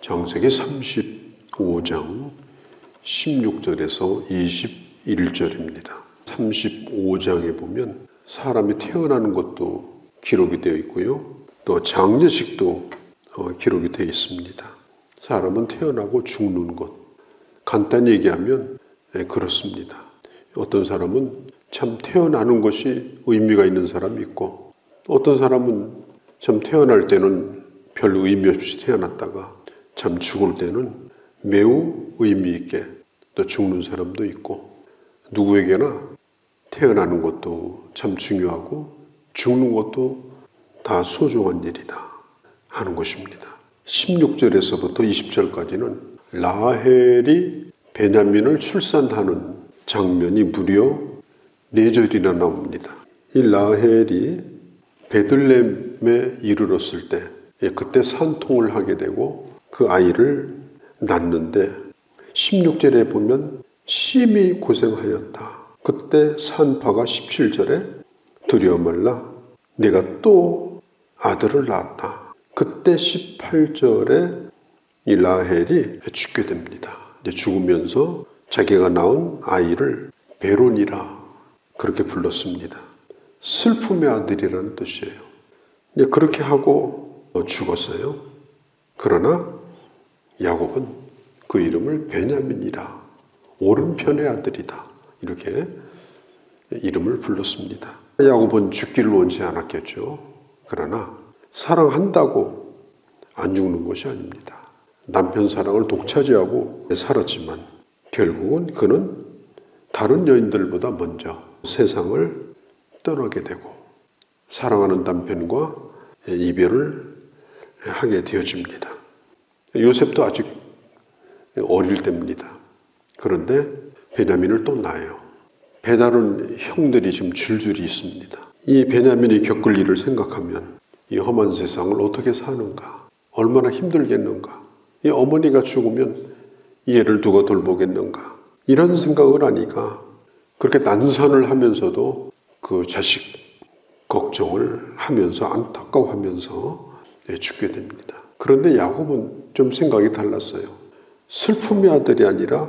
창세기 35장 16절에서 21절입니다. 35장에 보면 사람이 태어나는 것도 기록이 되어 있고요. 또 장례식도 기록이 되어 있습니다. 사람은 태어나고 죽는 것. 간단히 얘기하면 그렇습니다. 어떤 사람은 참 태어나는 것이 의미가 있는 사람이 있고, 어떤 사람은 참 태어날 때는 별 의미 없이 태어났다가 참 죽을 때는 매우 의미 있게 또 죽는 사람도 있고, 누구에게나 태어나는 것도 참 중요하고 죽는 것도 다 소중한 일이다 하는 것입니다. 16절에서부터 20절까지는 라헬이 베냐민을 출산하는 장면이 무려 4절이나 나옵니다. 이 라헬이 베들레헴에 이르렀을 때 그때 산통을 하게 되고 그 아이를 낳는데 16절에 보면 심히 고생하였다. 그때 산파가 17절에 두려워 말라 내가 또 아들을 낳았다. 그때 18절에 이 라헬이 죽게 됩니다. 이제 죽으면서 자기가 낳은 아이를 베론이라 그렇게 불렀습니다. 슬픔의 아들이라는 뜻이에요. 이제 그렇게 하고 죽었어요. 그러나 야곱은 그 이름을 베냐민이라, 오른편의 아들이다, 이렇게 이름을 불렀습니다. 야곱은 죽기를 원치 않았겠죠. 그러나 사랑한다고 안 죽는 것이 아닙니다. 남편 사랑을 독차지하고 살았지만 결국은 그는 다른 여인들보다 먼저 세상을 떠나게 되고 사랑하는 남편과 이별을 하게 되어집니다. 요셉도 아직 어릴 때입니다. 그런데 베냐민을 또 낳아요. 배다른 형들이 지금 줄줄이 있습니다. 이 베냐민이 겪을 일을 생각하면 이 험한 세상을 어떻게 사는가, 얼마나 힘들겠는가, 이 어머니가 죽으면 이 애를 누가 돌보겠는가, 이런 생각을 하니까 그렇게 난산을 하면서도 그 자식 걱정을 하면서 안타까워하면서 죽게 됩니다. 그런데 야곱은 좀 생각이 달랐어요. 슬픔의 아들이 아니라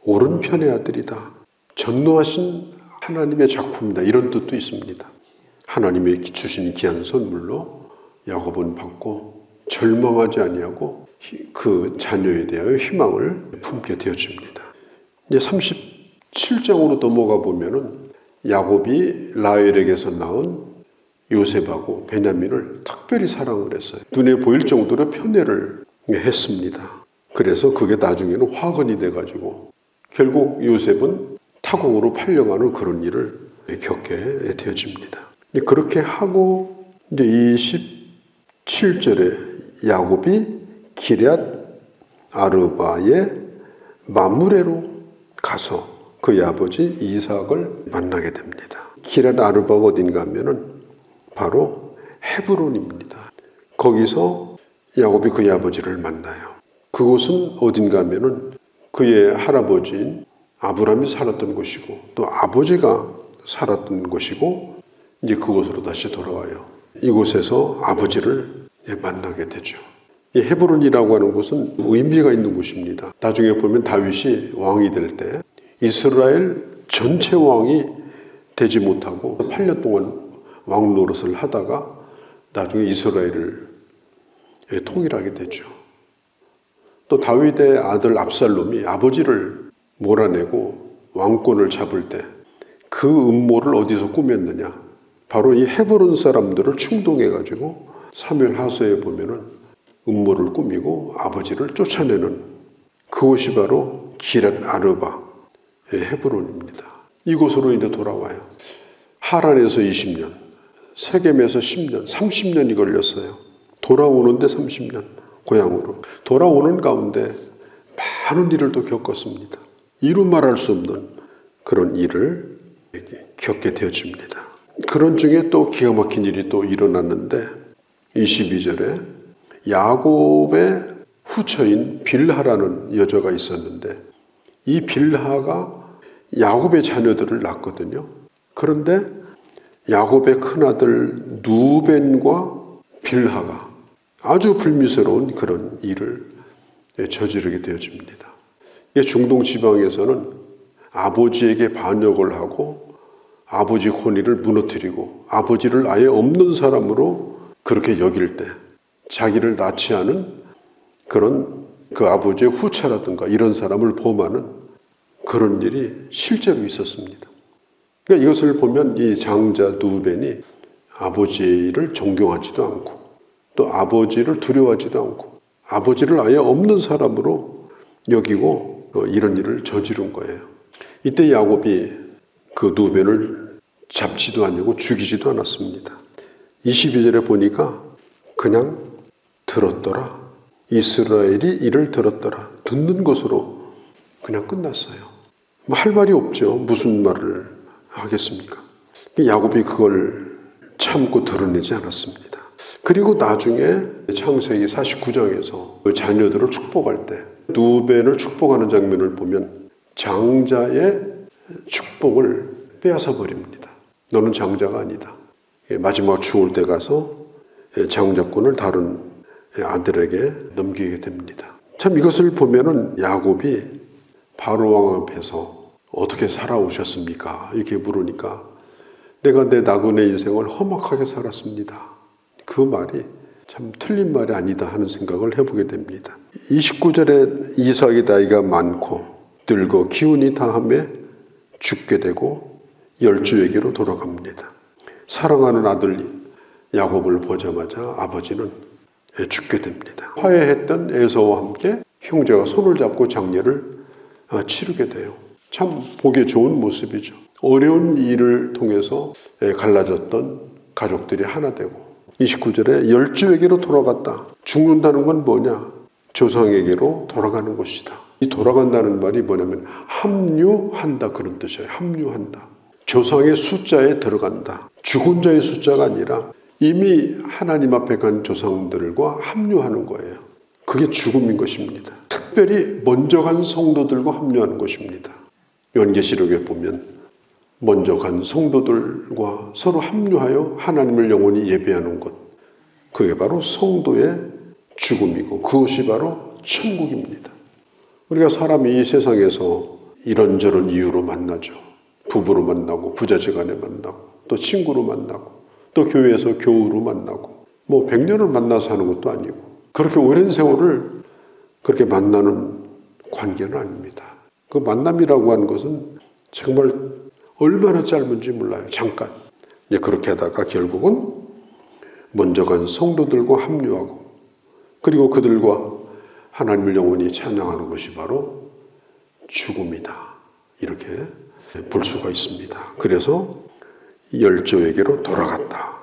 오른편의 아들이다. 전노하신 하나님의 작품이다. 이런 뜻도 있습니다. 하나님의 주신 귀한 선물로 야곱은 받고 절망하지 아니하고 그 자녀에 대하여 희망을 품게 되어집니다. 이제 37장으로 넘어가 보면은 야곱이 라헬에게서 낳은 요셉하고 베냐민을 특별히 사랑을 했어요. 눈에 보일 정도로 편애를 했습니다. 그래서 그게 나중에는 화근이 돼가지고 결국 요셉은 타국으로 팔려가는 그런 일을 겪게 되어집니다. 그렇게 하고 이제 27절에 야곱이 기럇 아르바의 마므레로 가서 그의 아버지 이삭을 만나게 됩니다. 기럇 아르바가 어딘가 하면은 바로 헤브론입니다. 거기서 야곱이 그의 아버지를 만나요. 그곳은 어딘가 하면은 그의 할아버지인 아브라함이 살았던 곳이고 또 아버지가 살았던 곳이고 이제 그곳으로 다시 돌아와요. 이곳에서 아버지를 만나게 되죠. 이 헤브론이라고 하는 곳은 의미가 있는 곳입니다. 나중에 보면 다윗이 왕이 될 때 이스라엘 전체 왕이 되지 못하고 8년 동안 왕 노릇을 하다가 나중에 이스라엘을 통일하게 되죠. 또 다윗의 아들 압살롬이 아버지를 몰아내고 왕권을 잡을 때 그 음모를 어디서 꾸몄느냐, 바로 이 헤브론 사람들을 충동해가지고 사무엘 하서에 보면은 음모를 꾸미고 아버지를 쫓아내는 그곳이 바로 기럇 아르바 헤브론입니다. 이곳으로 이제 돌아와요. 하란에서 20년, 세겜에서 10년, 30년이 걸렸어요. 돌아오는데 30년, 고향으로. 돌아오는 가운데 많은 일을 또 겪었습니다. 이루 말할 수 없는 그런 일을 겪게 되어집니다. 그런 중에 또 기가 막힌 일이 또 일어났는데 22절에 야곱의 후처인 빌하라는 여자가 있었는데 이 빌하가 야곱의 자녀들을 낳거든요. 그런데 야곱의 큰아들 누벤과 빌하가 아주 불미스러운 그런 일을 저지르게 되어집니다. 중동 지방에서는 아버지에게 반역을 하고 아버지 권위를 무너뜨리고 아버지를 아예 없는 사람으로 그렇게 여길 때 자기를 나치하는 그런 그 아버지의 후처라든가 이런 사람을 범하는 그런 일이 실제로 있었습니다. 그러니까 이것을 보면 이 장자 누벤이 아버지를 존경하지도 않고 또 아버지를 두려워하지도 않고 아버지를 아예 없는 사람으로 여기고 이런 일을 저지른 거예요. 이때 야곱이 그 누벤을 잡지도 않고 죽이지도 않았습니다. 22절에 보니까 그냥 들었더라. 이스라엘이 이를 들었더라. 듣는 것으로 그냥 끝났어요. 할 말이 없죠. 무슨 말을 하겠습니까? 야곱이 그걸 참고 드러내지 않았습니다. 그리고 나중에 창세기 49장에서 그 자녀들을 축복할 때 누벤을 축복하는 장면을 보면 장자의 축복을 빼앗아 버립니다. 너는 장자가 아니다. 마지막 죽을 때 가서 장자권을 다른 아들에게 넘기게 됩니다. 참 이것을 보면은 야곱이 바로왕 앞에서 어떻게 살아오셨습니까? 이렇게 물으니까 내가 내 나그네 인생을 험악하게 살았습니다. 그 말이 참 틀린 말이 아니다 하는 생각을 해보게 됩니다. 29절에 이삭이 나이가 많고 늙어 기운이 다함에 죽게 되고 열조에게로 돌아갑니다. 사랑하는 아들 야곱을 보자마자 아버지는 죽게 됩니다. 화해했던 에서와 함께 형제가 손을 잡고 장례를 치르게 돼요. 참 보기 좋은 모습이죠. 어려운 일을 통해서 갈라졌던 가족들이 하나 되고 29절에 열조에게로 돌아갔다. 죽는다는 건 뭐냐? 조상에게로 돌아가는 것이다. 이 돌아간다는 말이 뭐냐면 합류한다 그런 뜻이에요. 합류한다. 조상의 숫자에 들어간다. 죽은 자의 숫자가 아니라 이미 하나님 앞에 간 조상들과 합류하는 거예요. 그게 죽음인 것입니다. 특별히 먼저 간 성도들과 합류하는 것입니다. 요한계시록에 보면 먼저 간 성도들과 서로 합류하여 하나님을 영원히 예배하는 것, 그게 바로 성도의 죽음이고 그것이 바로 천국입니다. 우리가 사람이 이 세상에서 이런저런 이유로 만나죠. 부부로 만나고 부자지간에 만나고 또 친구로 만나고 또 교회에서 교우로 만나고 100년을 만나서 하는 것도 아니고 그렇게 오랜 세월을 그렇게 만나는 관계는 아닙니다. 그 만남이라고 하는 것은 정말 얼마나 짧은지 몰라요. 잠깐. 그렇게 하다가 결국은 먼저 간 성도들과 합류하고 그리고 그들과 하나님을 영원히 찬양하는 것이 바로 죽음이다. 이렇게 볼 수가 있습니다. 그래서 열조에게로 돌아갔다.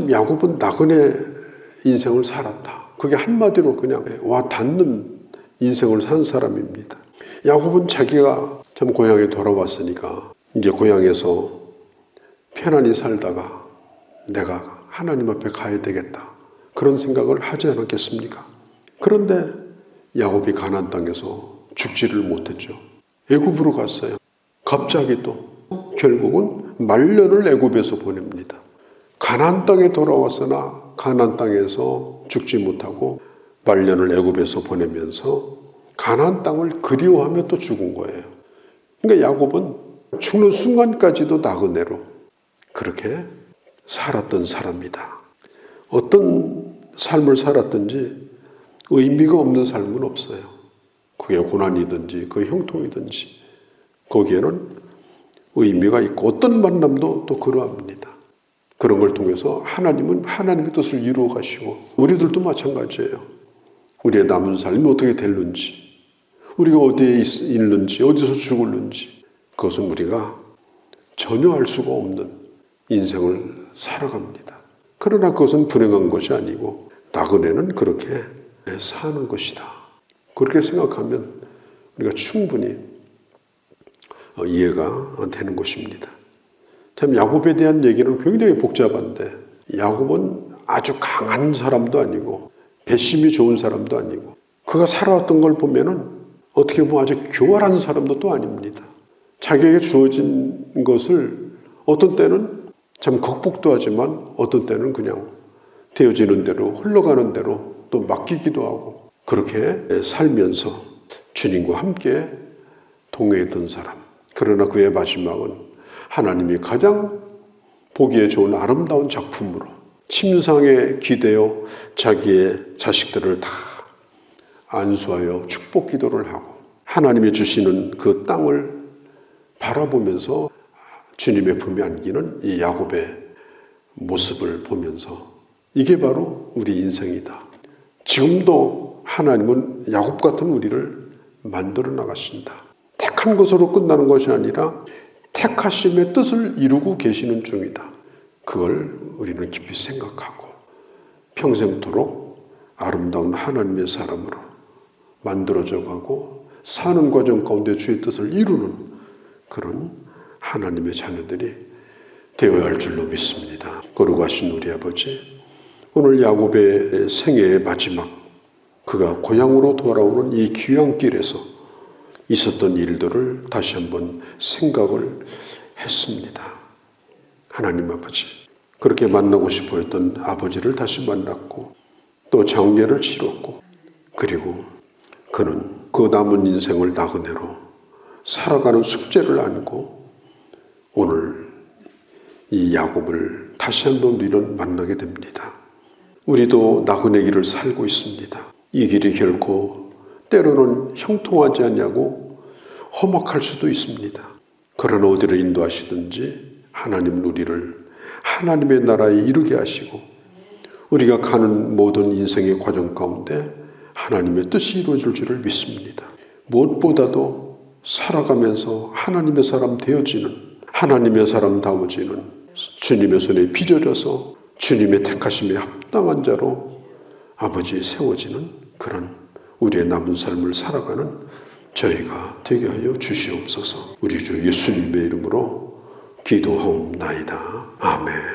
야곱은 나그네 인생을 살았다. 그게 한마디로 그냥 와 닿는 인생을 산 사람입니다. 야곱은 자기가 참 고향에 돌아왔으니까 이제 고향에서 편안히 살다가 내가 하나님 앞에 가야 되겠다. 그런 생각을 하지 않았겠습니까? 그런데 야곱이 가나안 땅에서 죽지를 못했죠. 애굽으로 갔어요. 갑자기 또 결국은 말년을 애굽에서 보냅니다. 가나안 땅에 돌아왔으나 가나안 땅에서 죽지 못하고 말년을 애굽에서 보내면서 가나안 땅을 그리워하며 또 죽은 거예요. 그러니까 야곱은 죽는 순간까지도 나그네로 그렇게 살았던 사람이다. 어떤 삶을 살았든지 의미가 없는 삶은 없어요. 그게 고난이든지 그 형통이든지 거기에는 의미가 있고 어떤 만남도 또 그러합니다. 그런 걸 통해서 하나님은 하나님의 뜻을 이루어 가시고 우리들도 마찬가지예요. 우리의 남은 삶이 어떻게 될는지 우리가 어디에 있는지 어디서 죽을는지 그것은 우리가 전혀 알 수가 없는 인생을 살아갑니다. 그러나 그것은 불행한 것이 아니고 나그네는 그렇게 사는 것이다. 그렇게 생각하면 우리가 충분히 이해가 되는 것입니다. 참 야곱에 대한 얘기는 굉장히 복잡한데 야곱은 아주 강한 사람도 아니고 배심이 좋은 사람도 아니고 그가 살아왔던 걸 보면은 어떻게 보면 아주 교활한 사람도 또 아닙니다. 자기에게 주어진 것을 어떤 때는 참 극복도 하지만 어떤 때는 그냥 되어지는 대로 흘러가는 대로 또 맡기기도 하고 그렇게 살면서 주님과 함께 동행했던 사람. 그러나 그의 마지막은 하나님이 가장 보기에 좋은 아름다운 작품으로 침상에 기대어 자기의 자식들을 다 안수하여 축복 기도를 하고 하나님이 주시는 그 땅을 바라보면서 주님의 품에 안기는 이 야곱의 모습을 보면서 이게 바로 우리 인생이다. 지금도 하나님은 야곱 같은 우리를 만들어 나가신다. 택한 것으로 끝나는 것이 아니라 택하심의 뜻을 이루고 계시는 중이다. 그걸 우리는 깊이 생각하고 평생토록 아름다운 하나님의 사람으로 만들어져 가고 사는 과정 가운데 주의 뜻을 이루는 그런 하나님의 자녀들이 되어야 할 줄로 믿습니다. 거룩하신 우리 아버지, 오늘 야곱의 생애의 마지막 그가 고향으로 돌아오는 이 귀향길에서 있었던 일들을 다시 한번 생각을 했습니다. 하나님 아버지, 그렇게 만나고 싶어 했던 아버지를 다시 만났고 또 장례를 치렀고 그리고 그는 그 남은 인생을 나그네로 살아가는 숙제를 안고 오늘 이 야곱을 다시 한번 우리는 만나게 됩니다. 우리도 나그네 길을 살고 있습니다. 이 길이 결코 때로는 형통하지 않냐고 험악할 수도 있습니다. 그러나 어디를 인도하시든지 하나님은 우리를 하나님의 나라에 이르게 하시고 우리가 가는 모든 인생의 과정 가운데 하나님의 뜻이 이루어질 줄을 믿습니다. 무엇보다도 살아가면서 하나님의 사람 되어지는, 하나님의 사람다워지는 주님의 손에 빚어져서 주님의 택하심에 합당한 자로 아버지 세워지는 그런 우리의 남은 삶을 살아가는 저희가 되게 하여 주시옵소서. 우리 주 예수님의 이름으로 기도하옵나이다. 아멘.